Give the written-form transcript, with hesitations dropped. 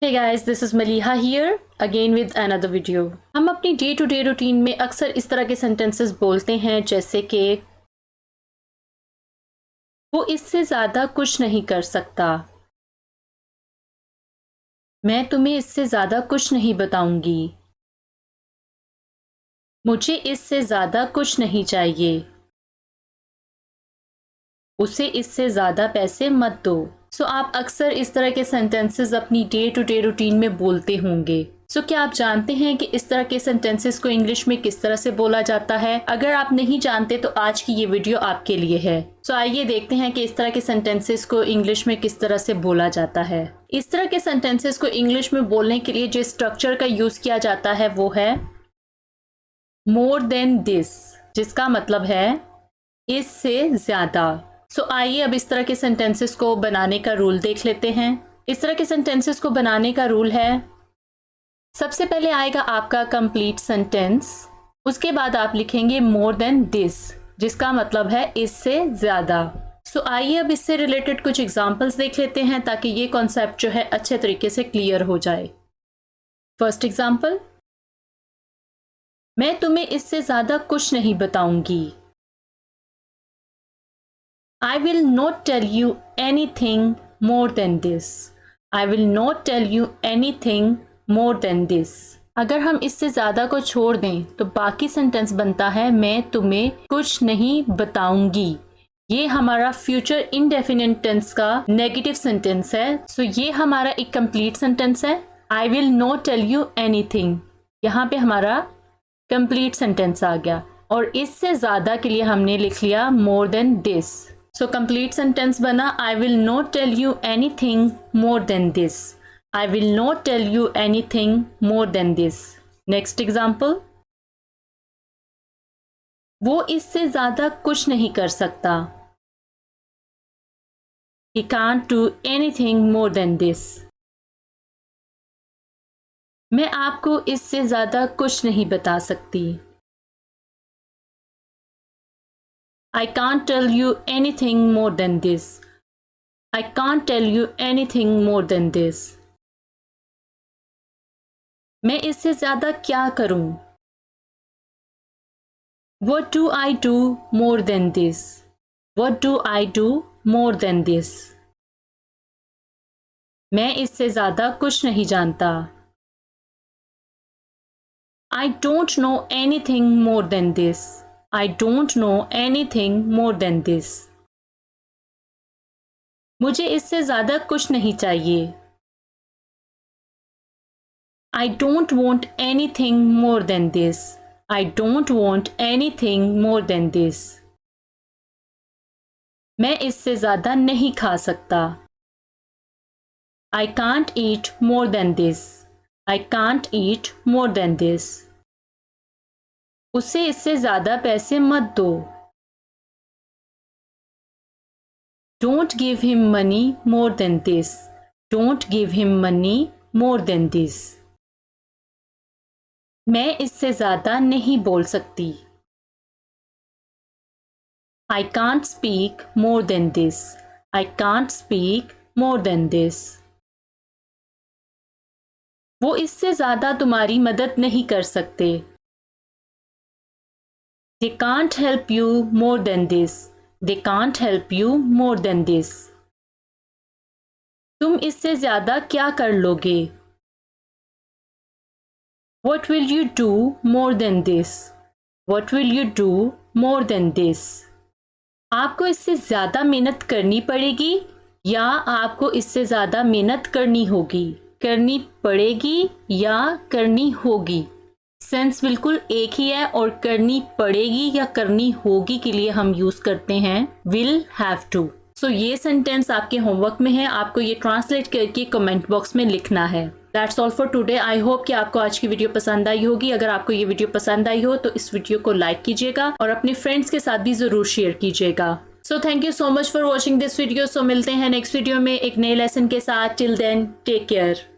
Hey guys, this is Maliha here again with another video। हम अपनी day to day routine में अक्सर इस तरह के सेंटेंसेस बोलते हैं जैसे कि वो इससे ज़्यादा कुछ नहीं कर सकता, मैं तुम्हें इससे ज़्यादा कुछ नहीं बताऊंगी, मुझे इससे ज़्यादा कुछ नहीं चाहिए, उसे इससे ज़्यादा पैसे मत दो। आप अक्सर इस तरह के सेंटेंसेस अपनी डे टू डे रूटीन में बोलते होंगे। क्या आप जानते हैं कि इस तरह के सेंटेंसेस को इंग्लिश में किस तरह से बोला जाता है? अगर आप नहीं जानते तो आज की ये वीडियो आपके लिए है। आइए देखते हैं कि इस तरह के सेंटेंसेस को इंग्लिश में किस तरह से बोला जाता है। इस तरह के सेंटेंसेस को इंग्लिश में बोलने के लिए जिस स्ट्रक्चर का यूज किया जाता है वो है मोर देन दिस, जिसका मतलब है इससे ज्यादा। आइए अब इस तरह के सेंटेंसेस को बनाने का रूल देख लेते हैं। इस तरह के सेंटेंसेस को बनाने का रूल है, सबसे पहले आएगा आपका कंप्लीट सेंटेंस, उसके बाद आप लिखेंगे मोर देन दिस, जिसका मतलब है इससे ज्यादा। आइए अब इससे रिलेटेड कुछ एग्जांपल्स देख लेते हैं ताकि ये कॉन्सेप्ट जो है अच्छे तरीके से क्लियर हो जाए। फर्स्ट एग्जांपल, मैं तुम्हें इससे ज्यादा कुछ नहीं बताऊंगी। I will not tell you anything more than this. I will not tell you anything more than this. अगर हम इससे ज़्यादा को छोड़ दें तो बाकी सेंटेंस बनता है मैं तुम्हें कुछ नहीं बताऊंगी। ये हमारा फ्यूचर इंडेफिनिट टेंस का नेगेटिव सेंटेंस है। ये हमारा एक कंप्लीट सेंटेंस है। I will not tell you anything, यहाँ पे हमारा कंप्लीट सेंटेंस आ गया और इससे ज़्यादा के लिए हमने लिख लिया more than this। Complete sentence बना I will not tell you anything more than this. I will not tell you anything more than this. Next example, वो इससे ज्यादा कुछ नहीं कर सकता। He can't do anything more than this. मैं आपको इससे ज्यादा कुछ नहीं बता सकती। I can't tell you anything more than this. I can't tell you anything more than this. मैं इससे ज़्यादा क्या करूं? What do I do more than this? What do I do more than this? मैं इससे ज़्यादा कुछ नहीं जानता। I don't know anything more than this. I don't know anything more than this. मुझे इससे ज़्यादा कुछ नहीं चाहिए। I don't want anything more than this. I don't want anything more than this. मैं इससे ज़्यादा नहीं खा सकता। I can't eat more than this. I can't eat more than this. उसे इससे ज़्यादा पैसे मत दो। Don't give him money more than this. Don't give him money more than this. मैं इससे ज़्यादा नहीं बोल सकती। I can't speak more than this. I can't speak more than this. वो इससे ज़्यादा तुम्हारी मदद नहीं कर सकते। They can't help you more than this. They can't help you more than this. तुम इससे ज़्यादा क्या कर लोगे? What will you do more than this? What will you do more than this? आपको इससे ज़्यादा मेहनत करनी पड़ेगी या आपको इससे ज़्यादा मेहनत करनी होगी? करनी पड़ेगी या करनी होगी, सेंस बिल्कुल एक ही है और करनी पड़ेगी या करनी होगी के लिए हम यूज करते हैं विल हैव टू। ये सेंटेंस आपके होमवर्क में है, आपको ये ट्रांसलेट करके कमेंट बॉक्स में लिखना है। That's all for today. I hope कि आपको आज की वीडियो पसंद आई होगी। अगर आपको ये वीडियो पसंद आई हो तो इस वीडियो को लाइक कीजिएगा और अपने फ्रेंड्स के साथ भी जरूर शेयर कीजिएगा। Thank you so much for watching this video. मिलते हैं नेक्स्ट वीडियो में एक नए लेसन के साथ। Till then take care.